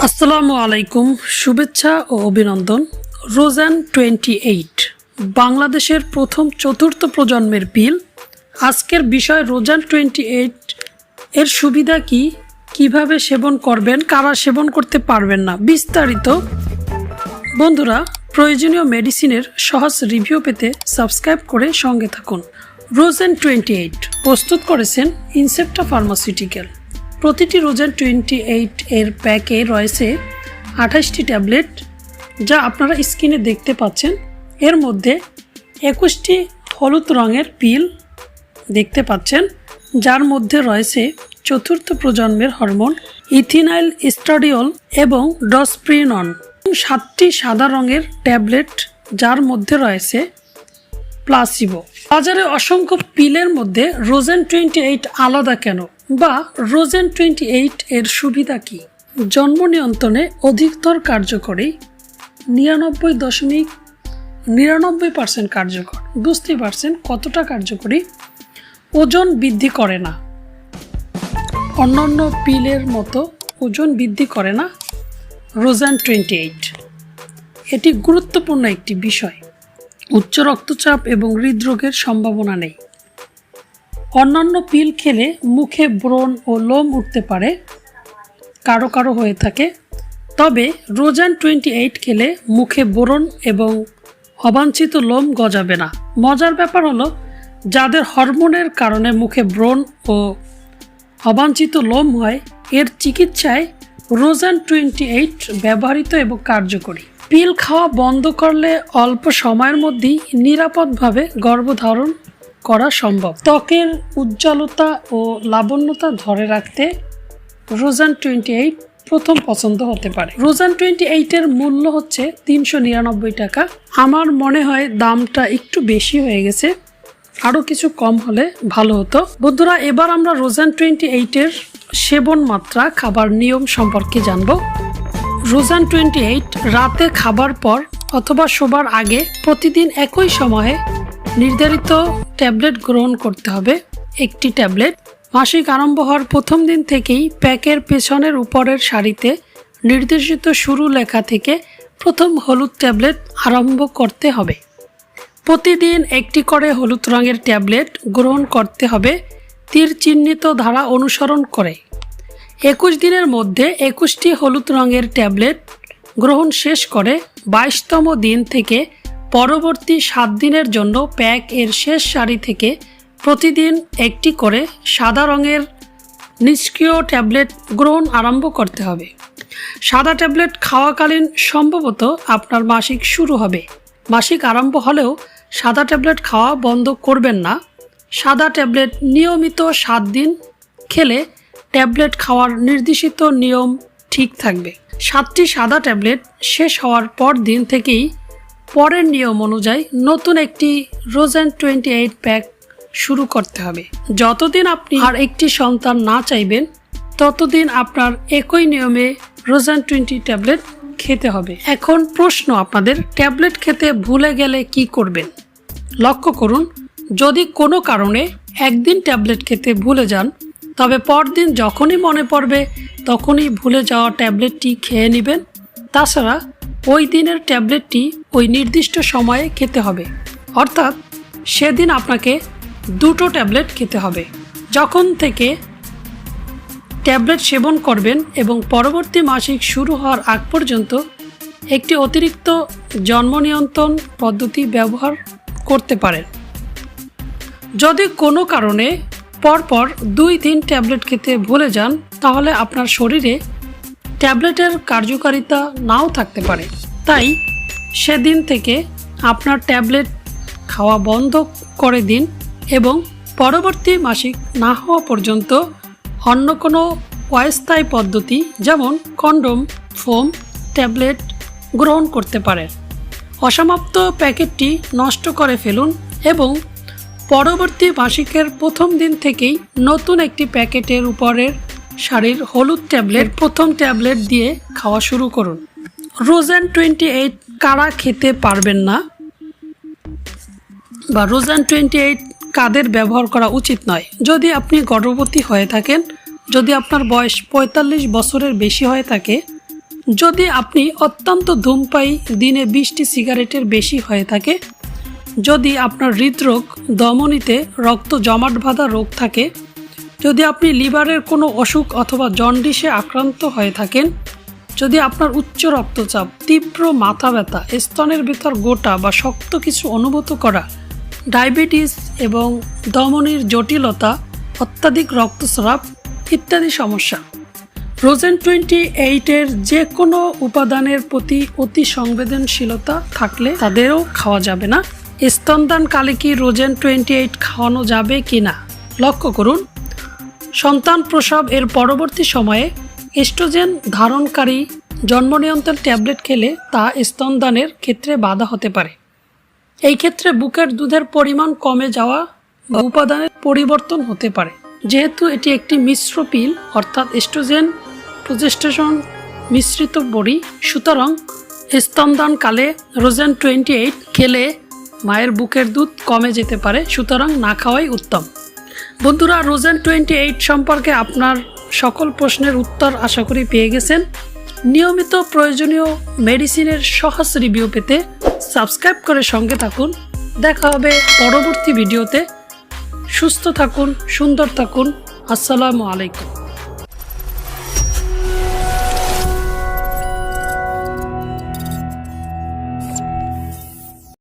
আসসালামু আলাইকুম, শুভেচ্ছা ও অভিনন্দন। রোজান 28 বাংলাদেশের প্রথম চতুর্থ প্রজন্মের পিল। আজকের বিষয় রোজান 28 এর সুবিধা কি, কিভাবে সেবন করবেন, কারা সেবন করতে পারবেন না, বিস্তারিত। বন্ধুরা, প্রয়োজনীয় মেডিসিনের সহজ রিভিউ পেতে সাবস্ক্রাইব করে সঙ্গে থাকুন। রোজান 28 প্রস্তুত করেছেন ইনসেপ্টা ফার্মাসিউটিক্যাল। প্রতিটি রোজান 28 এর প্যাকে রয়েছে 28টি ট্যাবলেট, যা আপনারা স্ক্রিনে দেখতে পাচ্ছেন। এর মধ্যে 21টি হলুদ রঙের পিল দেখতে পাচ্ছেন, যার মধ্যে রয়েছে চতুর্থ প্রজন্মের হরমোন ইথিনাইল এস্ট্রাডিওল এবং ডসপ্রিনন। 7টি সাদা রঙের ট্যাবলেট, যার মধ্যে রয়েছে প্লাসিবো। বাজারে অসংখ্য পিলের মধ্যে রোজান 28 আলাদা কেন, বা রোজান 28 এর সুবিধা কি? জন্ম নিয়ন্ত্রণে অধিকতর কার্যকরী, 99.99% কার্যকর। বুঝতেই পারছেন কতটা কার্যকরী। ওজন বৃদ্ধি করে না, অন্যান্য পিলের মতো ওজন বৃদ্ধি করে না রোজান 28। এটি গুরুত্বপূর্ণ একটি বিষয়। উচ্চ রক্তচাপ এবং হৃদরোগের সম্ভাবনা নেই। অন্যান্য পিল খেলে মুখে ব্রণ ও লোম উঠতে পারে, কারো কারো হয়ে থাকে। তবে রোজান 28 খেলে মুখে ব্রণ এবং অবাঞ্ছিত লোম গজাবে না। মজার ব্যাপার হলো, যাদের হরমোনের কারণে মুখে ব্রণ ও অবাঞ্ছিত লোম হয়, এর চিকিৎসায় রোজান 28 ব্যবহৃত এবং কার্যকরী। পিল খাওয়া বন্ধ করলে অল্প সময়ের মধ্যেই নিরাপদভাবে গর্ভধারণ করা সম্ভব। ত্বকের উজ্জ্বলতা ও লাবণ্যতা ধরে রাখতে রোজান 28 প্রথম পছন্দ হতে পারে। রোজান 28 এর মূল্য হচ্ছে 399 টাকা। আমার মনে হয় দামটা একটু বেশি হয়ে গেছে, আরও কিছু কম হলে ভালো হতো। বন্ধুরা, এবার আমরা রোজান 28 এর সেবন মাত্রা, খাবার নিয়ম সম্পর্কে জানব। রোজান 28 রাতে খাবার পর অথবা শোবার আগে প্রতিদিন একই সময়ে নির্ধারিত ট্যাবলেট গ্রহণ করতে হবে। একটি ট্যাবলেট। মাসিক আরম্ভ হওয়ার প্রথম দিন থেকেই প্যাকের পেছনের উপরের সারিতে নির্দেশিত শুরু লেখা থেকে প্রথম হলুদ ট্যাবলেট আরম্ভ করতে হবে। প্রতিদিন একটি করে হলুদ রঙের ট্যাবলেট গ্রহণ করতে হবে তীর চিহ্নিত ধারা অনুসরণ করে। 21 দিনের মধ্যে 21টি হলুদ রঙের ট্যাবলেট গ্রহণ শেষ করে 22তম দিন থেকে পরবর্তী 7 দিনের জন্য প্যাক এর শেষ সারি থেকে প্রতিদিন একটি করে সাদা রঙের নিষ্ক্রিয় ট্যাবলেট গ্রহণ আরম্ভ করতে হবে। সাদা ট্যাবলেট খাওয়াকালীন সম্ভবত আপনার মাসিক শুরু হবে। মাসিক আরম্ভ হলেও সাদা ট্যাবলেট খাওয়া বন্ধ করবেন না। সাদা ট্যাবলেট নিয়মিত 7 দিন খেলে ট্যাবলেট খাওয়ার নির্দেশিত নিয়ম ঠিক থাকবে। 7টি সাদা ট্যাবলেট শেষ হওয়ার পর দিন থেকেই পরের নিয়ম অনুযায়ী নতুন একটি রোজান 28 প্যাক শুরু করতে হবে। যতদিন আপনি আর একটি সন্তান না চাইবেন, ততদিন আপনার একই নিয়মে রোজান 20 ট্যাবলেট খেতে হবে। এখন প্রশ্ন আপনাদের, ট্যাবলেট খেতে ভুলে গেলে কি করবেন? লক্ষ্য করুন, যদি কোনো কারণে একদিন ট্যাবলেট খেতে ভুলে যান, তবে পরদিন যখনই মনে পড়বে তখনই ভুলে যাওয়া ট্যাবলেটটি খেয়ে নেবেন। তাছাড়া ওই দিনের ট্যাবলেটটি ওই নির্দিষ্ট সময়ে খেতে হবে, অর্থাৎ সেদিন আপনাকে 2টো ট্যাবলেট খেতে হবে। যখন থেকে ট্যাবলেট সেবন করবেন এবং পরবর্তী মাসিক শুরু হওয়ার আগ পর্যন্ত একটি অতিরিক্ত জন্ম নিয়ন্ত্রণ পদ্ধতি ব্যবহার করতে পারেন। যদি কোনো কারণে পরপর 2 দিন ট্যাবলেট খেতে ভুলে যান, তাহলে আপনার শরীরে ট্যাবলেটের কার্যকারিতা নাও থাকতে পারে। তাই সেদিন থেকে আপনার ট্যাবলেট খাওয়া বন্ধ করে দিন এবং পরবর্তী মাসিক না হওয়া পর্যন্ত অন্য কোনো অস্থায়ী পদ্ধতি, যেমন কন্ডোম, ফোম ট্যাবলেট গ্রহণ করতে পারেন। অসমাপ্ত প্যাকেটটি নষ্ট করে ফেলুন এবং পরবর্তী মাসিকের প্রথম দিন থেকেই নতুন একটি প্যাকেটের উপরের সারির হলুদ ট্যাবলেট প্রথম ট্যাবলেট দিয়ে খাওয়া শুরু করুন। রোজান 28 কারা খেতে পারবেন না, বা রোজান 28 কাদের ব্যবহার করা উচিত নয়? যদি আপনি গর্ভবতী হয়ে থাকেন, যদি আপনার বয়স 45 বছরের বেশি হয়ে থাকে, যদি আপনি অত্যন্ত ধূমপায়ী, দিনে 20টি সিগারেটের বেশি হয়ে থাকে, যদি আপনার হৃদরোগ, ধমনীতে রক্ত জমাট বাঁধা রোগ থাকে, যদি আপনি লিভারের কোনো অসুখ অথবা জন্ডিসে আক্রান্ত হয়ে থাকেন, যদি আপনার উচ্চ রক্তচাপ, তীব্র মাথা ব্যথা, স্তনের ভেতর গোটা বা শক্ত কিছু অনুভূত করা, ডায়াবেটিস এবং ধমনীর জটিলতা, অত্যাধিক রক্তস্রাব ইত্যাদি সমস্যা। রোজেন 28-এর যে কোনো উপাদানের প্রতি অতি সংবেদনশীলতা থাকলে তাদেরও খাওয়া যাবে না। স্তনদানকালে কি রোজেন 28 খাওয়ানো যাবে কি না লক্ষ্য করুন। সন্তান প্রসব এর পরবর্তী সময়ে এস্ট্রোজেন ধারণকারী জন্ম নিয়ন্ত্রণ ট্যাবলেট খেলে তা স্তনদানের ক্ষেত্রে বাধা হতে পারে। এই ক্ষেত্রে বুকের দুধের পরিমাণ কমে যাওয়া বা উপাদানের পরিবর্তন হতে পারে। যেহেতু এটি একটি মিশ্র পিল, অর্থাৎ এস্ট্রোজেন প্রজেস্টেরন মিশ্রিত বড়ি, সুতরাং স্তনদানকালে রোজেন 28 খেলে মায়ের বুকের দুধ কমে যেতে পারে, সুতরাং না খাওয়াই উত্তম। বন্ধুরা, রোজেন 28 সম্পর্কে আপনার সকল প্রশ্নের উত্তর আশা করি পেয়ে গেছেন। নিয়মিত প্রয়োজনীয় মেডিসিনের সহজ রিভিউ পেতে সাবস্ক্রাইব করে সঙ্গে থাকুন। দেখা হবে পরবর্তী ভিডিওতে। সুস্থ থাকুন, সুন্দর থাকুন। আসসালামু আলাইকুম।